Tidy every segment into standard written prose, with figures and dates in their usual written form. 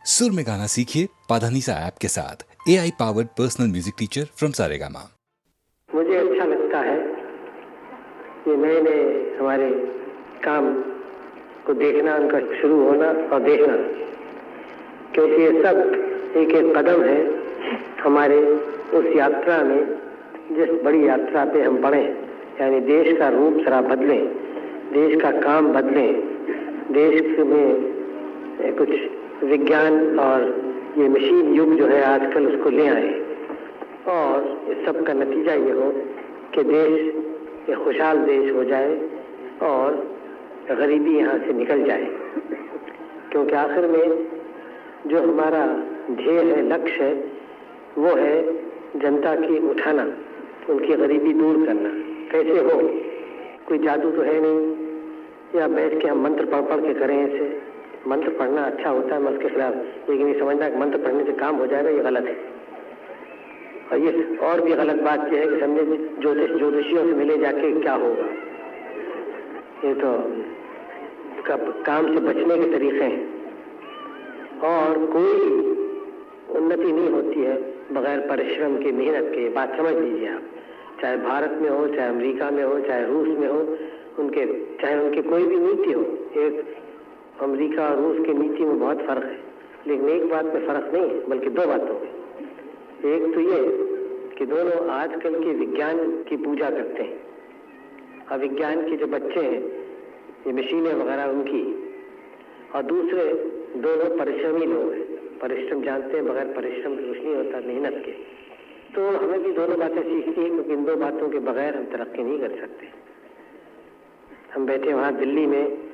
सुर में गाना सीखिए पाधानीसा ऐप के साथ AI powered personal music teacher from Saregama. मुझे अच्छा लगता है ये नए नए हमारे काम को देखना, उनका शुरू होना और देखना, क्योंकि ये सब एक एक कदम है हमारे उस यात्रा में, जिस बड़ी यात्रा पे हम बढ़े, यानी देश का रूप जरा बदलें, देश का काम बदलें, देश में कुछ विज्ञान और ये मशीन युग जो है आजकल उसको ले आए और इस सब का नतीजा ये हो कि देश एक खुशहाल देश हो जाए और गरीबी यहाँ से निकल जाए। क्योंकि आखिर में जो हमारा ध्येय है, लक्ष्य है, वो है जनता की उठाना, उनकी गरीबी दूर करना। कैसे हो? कोई जादू तो है नहीं या बैठ के हम मंत्र पढ़ पढ़ के करें। ऐसे मंत्र पढ़ना अच्छा होता है, मैं उसके खिलाफ, लेकिन ये समझना कि मंत्र पढ़ने से काम हो जाएगा, ये गलत है। और ये और भी गलत बात यह है कि समझे ज्योतिषियों से मिले जाके क्या होगा। ये तो काम से बचने के तरीके हैं और कोई उन्नति नहीं होती है बगैर परिश्रम के, मेहनत के। बात समझ लीजिए आप, चाहे भारत में हो, चाहे अमेरिका में हो, चाहे रूस में हो, चाहे उनकी कोई भी नीति हो। एक अमेरिका और रूस की नीति में बहुत फर्क है, लेकिन एक बात में फर्क नहीं है, बल्कि दो बातों में। एक तो ये कि दोनों आजकल के विज्ञान की पूजा करते हैं और विज्ञान के जो बच्चे हैं, ये मशीनें वगैरह उनकी, और दूसरे दोनों परिश्रमी लोग हैं। परिश्रम जानते हैं, बगैर परिश्रम के कुछ नहीं होता, मेहनत के। तो हमें भी दोनों बातें सीखनी है, क्योंकि इन दो बातों के बगैर हम तरक्की नहीं कर सकते। हम बैठे वहाँ दिल्ली में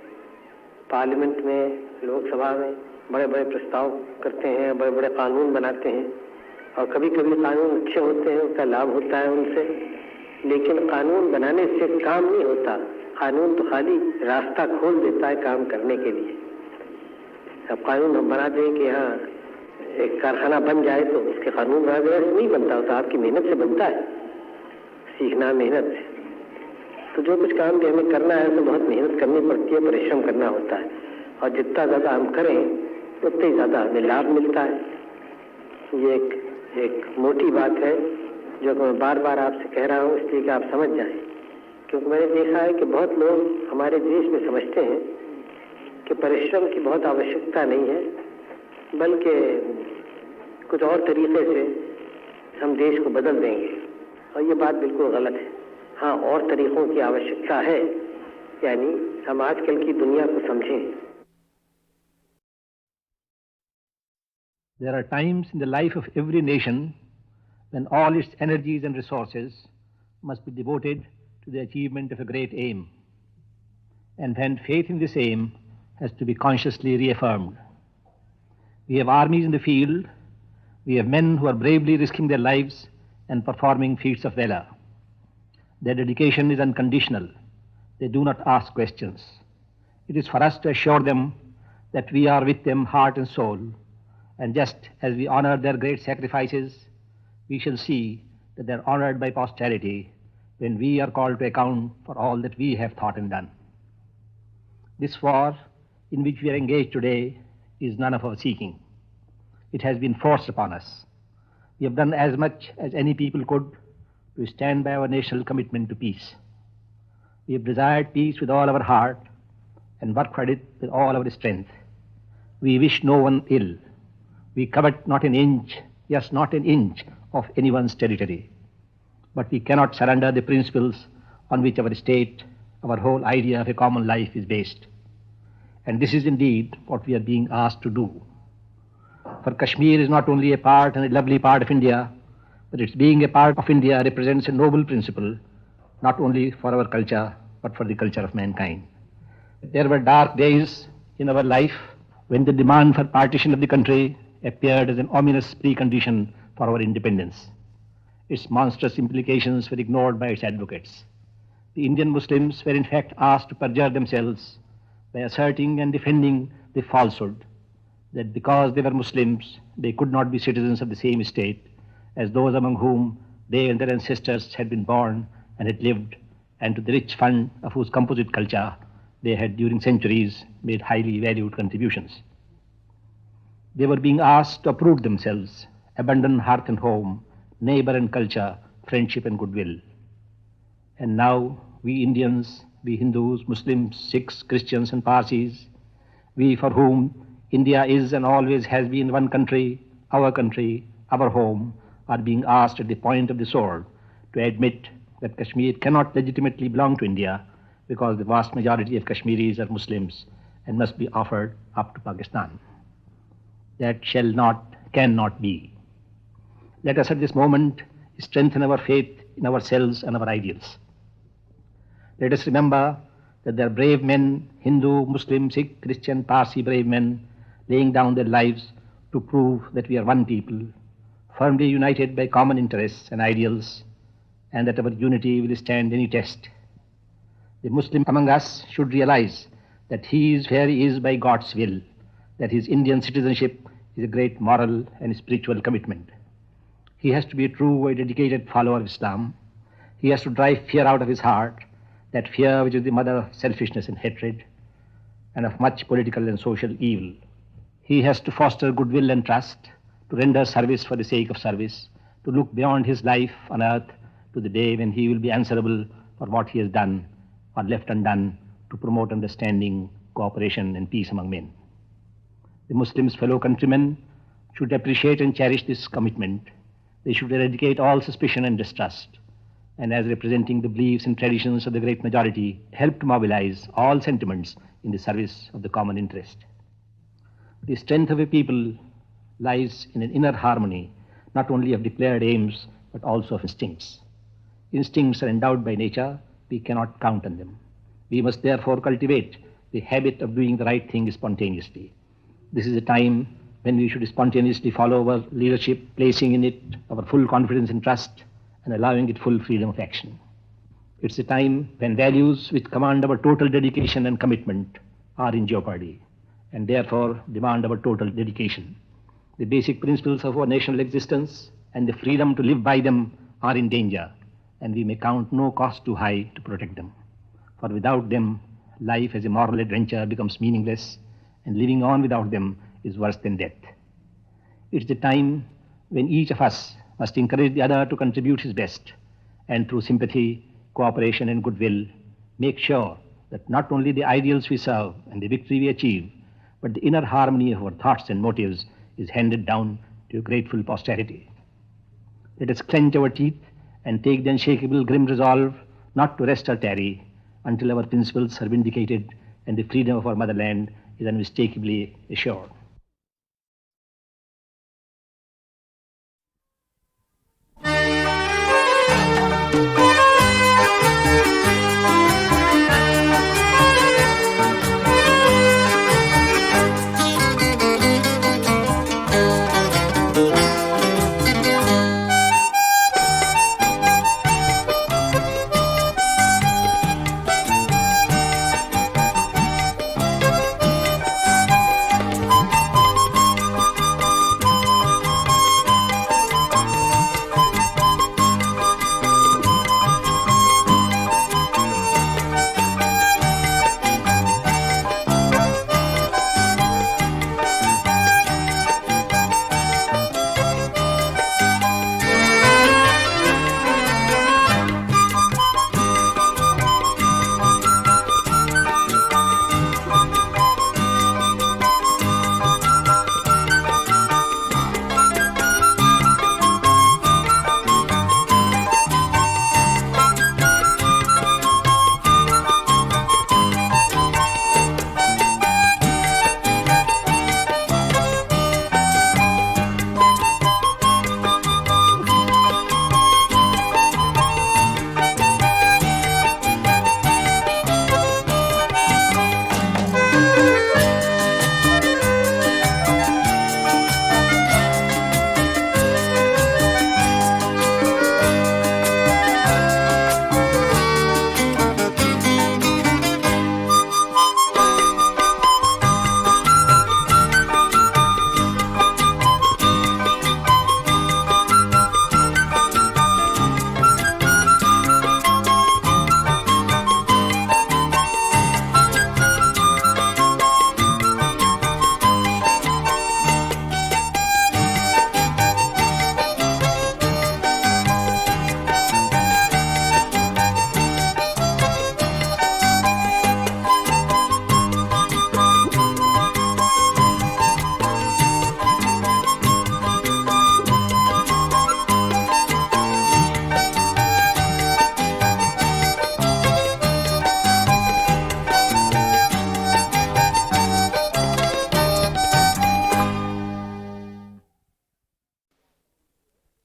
पार्लियामेंट में, लोकसभा में बड़े बड़े प्रस्ताव करते हैं, बड़े बड़े कानून बनाते हैं, और कभी कभी कानून अच्छे होते हैं, उसका लाभ होता है उनसे, लेकिन कानून बनाने से काम नहीं होता। कानून तो खाली रास्ता खोल देता है काम करने के लिए। अब कानून हम बना दें कि यहाँ एक कारखाना बन जाए तो उसके कानून बना देने से नहीं बनता होता, आपकी मेहनत से बनता है, सीखना मेहनत से। तो जो कुछ काम भी हमें करना है तो बहुत मेहनत करनी पड़ती है, परिश्रम करना होता है, और जितना ज़्यादा हम करें उतना ही ज़्यादा हमें लाभ मिलता है। ये एक मोटी बात है जो मैं बार बार आपसे कह रहा हूँ, इसलिए कि आप समझ जाएं। क्योंकि मैंने देखा है कि बहुत लोग हमारे देश में समझते हैं कि परिश्रम की बहुत आवश्यकता नहीं है, बल्कि कुछ और तरीके से हम देश को बदल देंगे, और ये बात बिल्कुल गलत है। हाँ, और तरीकों की आवश्यकता है, यानी हम आजकल की दुनिया को समझें। There are times in the life of every nation when all its energies and resources must be devoted to the achievement of a great aim, and when faith in this aim has to be consciously reaffirmed. We have armies in the field, we have men who are bravely risking their lives and performing feats of valor. Their dedication is unconditional. They do not ask questions. It is for us to assure them that we are with them heart and soul, and just as we honor their great sacrifices, we shall see that they are honored by posterity when we are called to account for all that we have thought and done. This war in which we are engaged today is none of our seeking. It has been forced upon us. We have done as much as any people could to stand by our national commitment to peace. We have desired peace with all our heart and worked for it with all our strength. We wish no one ill. We covet not an inch, yes, not an inch of anyone's territory. But we cannot surrender the principles on which our state, our whole idea of a common life is based. And this is indeed what we are being asked to do. For Kashmir is not only a part and a lovely part of India, but its being a part of India represents a noble principle, not only for our culture, but for the culture of mankind. There were dark days in our life when the demand for partition of the country appeared as an ominous precondition for our independence. Its monstrous implications were ignored by its advocates. The Indian Muslims were in fact asked to perjure themselves by asserting and defending the falsehood that because they were Muslims, they could not be citizens of the same state as those among whom they and their ancestors had been born and had lived, and to the rich fund of whose composite culture they had during centuries made highly valued contributions. They were being asked to uproot themselves, abandon hearth and home, neighbor and culture, friendship and goodwill. And now, we Indians, we Hindus, Muslims, Sikhs, Christians, and Parsis, we for whom India is and always has been one country, our home, are being asked at the point of the sword to admit that Kashmir cannot legitimately belong to India because the vast majority of Kashmiris are Muslims and must be offered up to Pakistan. That shall not, cannot be. Let us at this moment strengthen our faith in ourselves and our ideals. Let us remember that there are brave men, Hindu, Muslim, Sikh, Christian, Parsi brave men, laying down their lives to prove that we are one people, firmly united by common interests and ideals, and that our unity will stand any test. The Muslim among us should realize that he is where he is by God's will, that his Indian citizenship is a great moral and spiritual commitment. He has to be a true and dedicated follower of Islam. He has to drive fear out of his heart, that fear which is the mother of selfishness and hatred, and of much political and social evil. He has to foster goodwill and trust, to render service for the sake of service, to look beyond his life on earth to the day when he will be answerable for what he has done or left undone to promote understanding, cooperation, and peace among men. The Muslims' fellow countrymen should appreciate and cherish this commitment. They should eradicate all suspicion and distrust, and as representing the beliefs and traditions of the great majority, help to mobilize all sentiments in the service of the common interest. The strength of a people lies in an inner harmony, not only of declared aims, but also of instincts. Instincts are endowed by nature, we cannot count on them. We must therefore cultivate the habit of doing the right thing spontaneously. This is a time when we should spontaneously follow our leadership, placing in it our full confidence and trust, and allowing it full freedom of action. It's a time when values which command our total dedication and commitment are in jeopardy, and therefore demand our total dedication. The basic principles of our national existence and the freedom to live by them are in danger, and we may count no cost too high to protect them. For without them, life as a moral adventure becomes meaningless, and living on without them is worse than death. It's the time when each of us must encourage the other to contribute his best, and through sympathy, cooperation, and goodwill, make sure that not only the ideals we serve and the victory we achieve, but the inner harmony of our thoughts and motives is handed down to a grateful posterity. Let us clench our teeth and take the unshakable grim resolve not to rest or tarry until our principles are vindicated and the freedom of our motherland is unmistakably assured.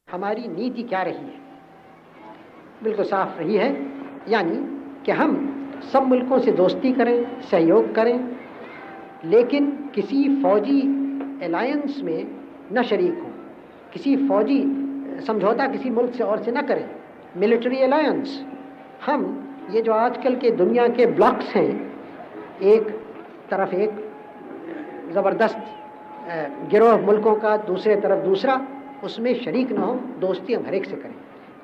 हमारी नीति क्या रही है, बिल्कुल साफ रही है, यानी कि हम सब मुल्कों से दोस्ती करें, सहयोग करें, लेकिन किसी फौजी अलायंस में न शरीक हों, किसी फौजी समझौता किसी मुल्क से और से न करें, मिलिट्री अलायंस। हम ये जो आजकल के दुनिया के ब्लॉक्स हैं, एक तरफ एक ज़बरदस्त गिरोह मुल्कों का, दूसरे तरफ दूसरा, उसमें शरीक न हो, दोस्ती हम हर एक से करें।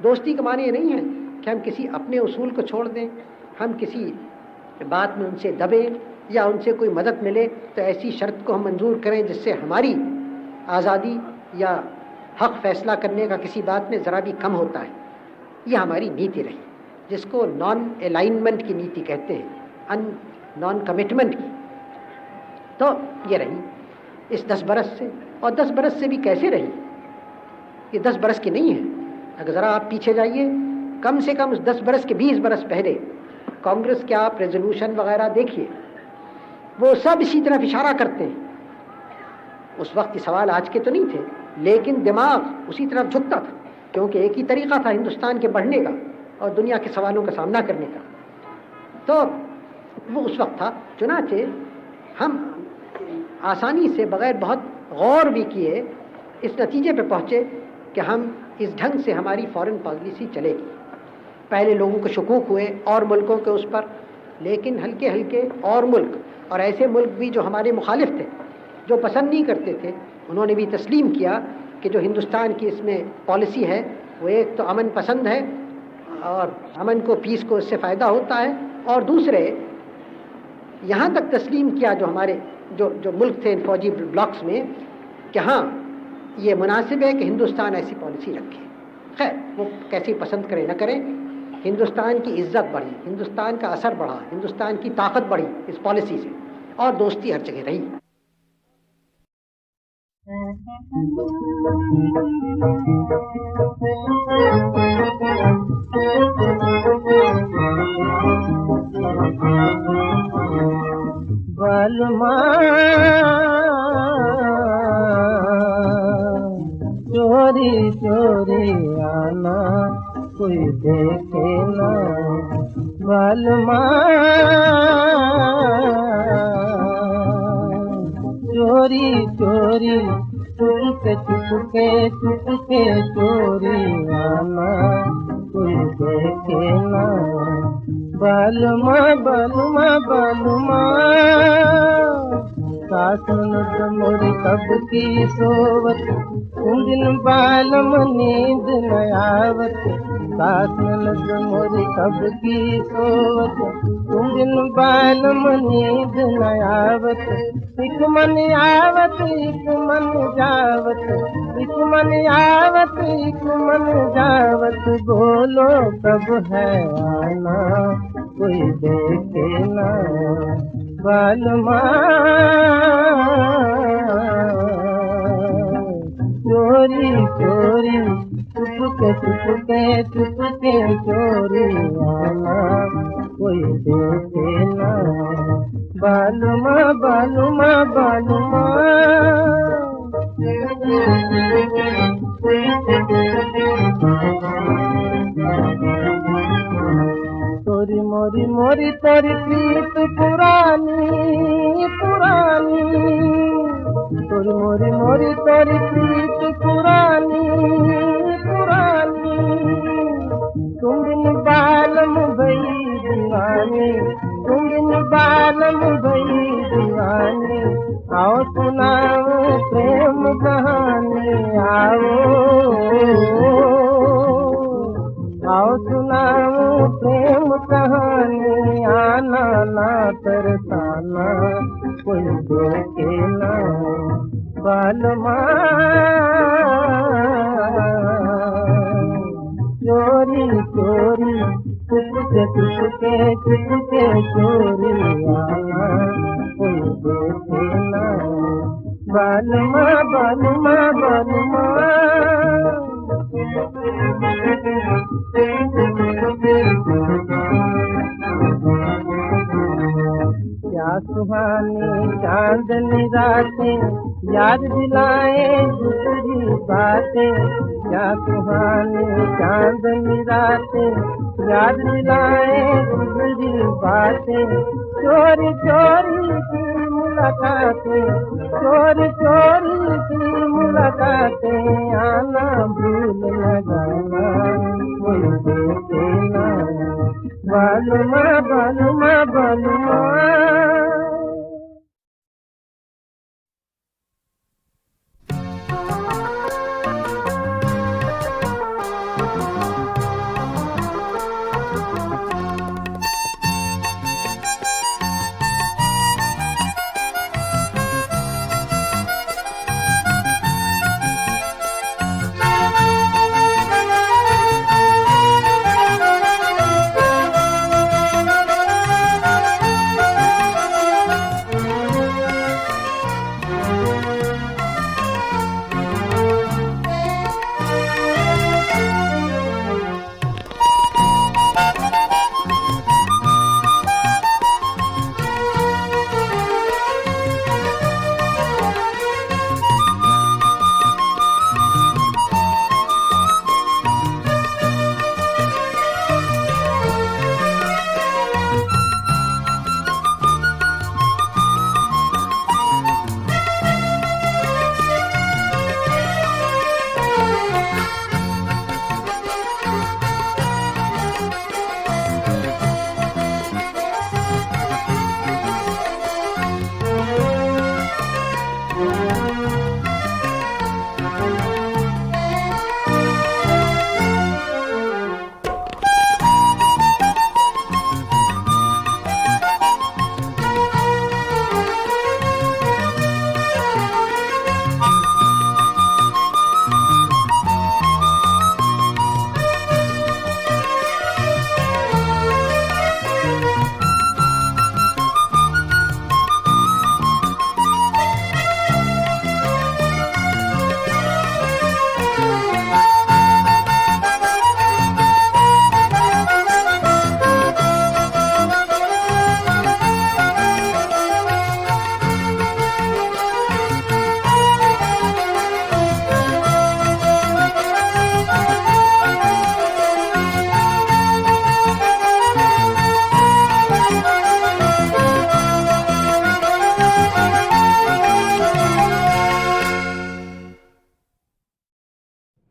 दोस्ती का माने ये नहीं है कि हम किसी अपने उसूल को छोड़ दें, हम किसी बात में उनसे दबें या उनसे कोई मदद मिले तो ऐसी शर्त को हम मंजूर करें जिससे हमारी आज़ादी या हक फैसला करने का किसी बात में ज़रा भी कम होता है। यह हमारी नीति रही, जिसको नॉन अलाइनमेंट की नीति कहते हैं, नॉन कमिटमेंट की। तो ये रही इस 10 बरस से, और 10 बरस से भी कैसे रही, ये 10 बरस की नहीं है। अगर ज़रा आप पीछे जाइए, कम से कम 10 बरस के 20 बरस पहले कांग्रेस के आप रेजोल्यूशन वगैरह देखिए, वो सब इसी तरफ इशारा करते हैं। उस वक्त के सवाल आज के तो नहीं थे, लेकिन दिमाग उसी तरफ झुकता था, क्योंकि एक ही तरीका था हिंदुस्तान के बढ़ने का और दुनिया के सवालों का सामना करने का। तो वो उस वक्त था। चुनाचे हम आसानी से, बगैर बहुत गौर भी किए, इस नतीजे पे पहुँचे कि हम इस ढंग से हमारी फॉरेन पॉलिसी चलेगी। पहले लोगों को शकूक हुए और मुल्कों के उस पर, लेकिन हल्के हल्के और मुल्क, और ऐसे मुल्क भी जो हमारे मुखालिफ थे, जो पसंद नहीं करते थे, उन्होंने भी तस्लीम किया कि जो हिंदुस्तान की इसमें पॉलिसी है वो एक तो अमन पसंद है और अमन को, पीस को इससे फ़ायदा होता है, और दूसरे यहाँ तक तस्लीम किया जो हमारे जो मुल्क थे इन फौजी ब्लॉक्स में, कि हाँ ये मुनासिब है कि हिंदुस्तान ऐसी पॉलिसी रखे। खैर वो कैसे पसंद करें न करें, हिंदुस्तान की इज्जत बढ़ी, हिंदुस्तान का असर बढ़ा, हिंदुस्तान की ताकत बढ़ी इस पॉलिसी से, और दोस्ती हर जगह रही। बालमा चोरी चोरी आना, कोई देखे ना, बालमा चोरी चोरी, चुपके चुपके चुपके चोरी आना, कोई देखे ना, बालमा बालमा बालमा। सासन मोरी कब की सोवत, दिन बालम नींद न आवत, सासन मोरी कब की सोवत, दिन बालम नींद न आवत, एक मन आवत एक मन जावत, एक मन आवत एक मन जावत, बोलो कब है आना, कोई देखे ना, बालमा चोरी चोरी, चुपके चुपके चुपके चोरी आना, कोई देखे ना, बालमा बालमा बालमा। तोरी मोरी मोरी तोरी प्रीत पुरानी पुरानी, तोरी मोरी मोरी तोरी प्रीत पुरानी पुरानी, तुम बिन बालम भई दीवानी, तुम बिन बालम भई दीवानी, आओ सुनाओ प्रेम कहानी, आओ सुनाओ प्रेम कहानी, आना ना तरसाना, कोई देखे ना, बालमा चोरी चोरी, चुपके चुपके चुपके चोरी आना, कोई देखे ना, बालमा बालमा बालमा। क्या सुहानी चांदनी रातें याद दिलाए गुजरी बातें, क्या सुहानी चांदनी रातें, याद दिलाए गुजरी बातें, चोरी चोरी की मुलाकातें, चोरी चोरी की मुलाकातें, आना भूल न जाना कोई देखे ना, बालुमा बालुमा बालुमा।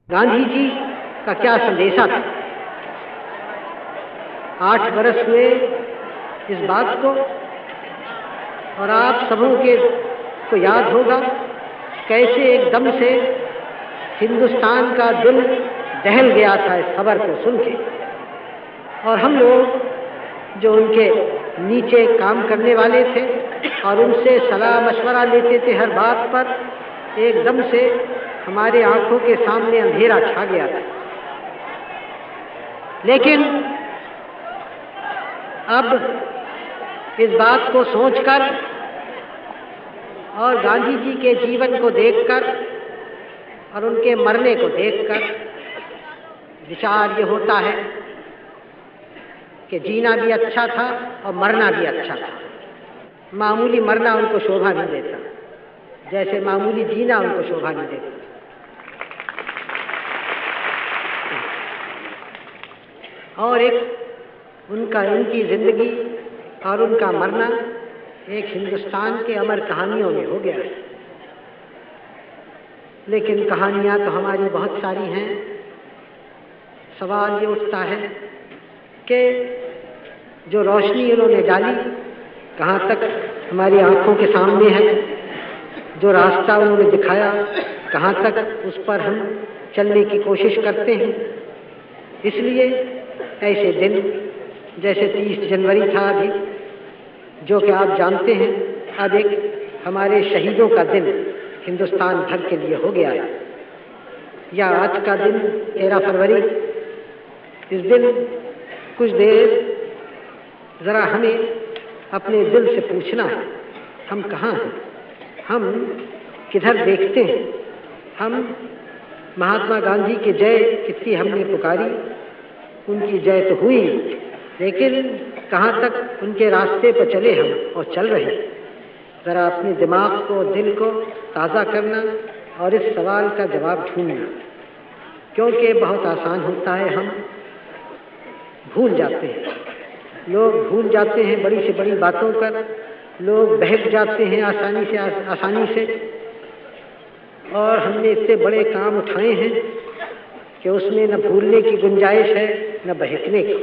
गांधी जी का क्या संदेशा था। 8 बरस हुए इस बात को, और आप सबों को याद होगा कैसे एकदम से हिंदुस्तान का दिल दहल गया था इस खबर को सुन के। और हम लोग जो उनके नीचे काम करने वाले थे और उनसे सलाह मशवरा लेते थे हर बात पर, एकदम से हमारे आंखों के सामने अंधेरा छा गया था। लेकिन अब इस बात को सोचकर और गांधी जी के जीवन को देखकर और उनके मरने को देखकर विचार ये होता है कि जीना भी अच्छा था और मरना भी अच्छा था। मामूली मरना उनको शोभा नहीं देता, जैसे मामूली जीना उनको शोभा नहीं देता। और एक उनकी जिंदगी और उनका मरना एक हिंदुस्तान के अमर कहानियों में हो गया है। लेकिन कहानियाँ तो हमारी बहुत सारी हैं। सवाल ये उठता है कि जो रोशनी उन्होंने डाली कहाँ तक हमारी आंखों के सामने है, जो रास्ता उन्होंने दिखाया कहाँ तक उस पर हम चलने की कोशिश करते हैं। इसलिए ऐसे दिन जैसे 30 जनवरी था अभी, जो कि आप जानते हैं अब एक हमारे शहीदों का दिन हिंदुस्तान भर के लिए हो गया है, या आज का दिन 13 फरवरी। इस दिन कुछ देर ज़रा हमें अपने दिल से पूछना है, हम कहाँ हैं, हम किधर देखते हैं। हम महात्मा गांधी की जय कितनी हमने पुकारी, उनकी जय तो हुई, लेकिन कहाँ तक उनके रास्ते पर चले हम और चल रहे हैं। ज़रा अपने दिमाग को, दिल को ताज़ा करना और इस सवाल का जवाब ढूंढना, क्योंकि बहुत आसान होता है, हम भूल जाते हैं। लोग भूल जाते हैं बड़ी से बड़ी बातों पर, लोग बहक जाते हैं आसानी से, और हमने इतने बड़े काम उठाए हैं कि उसमें न भूलने की गुंजाइश है न बहकने की।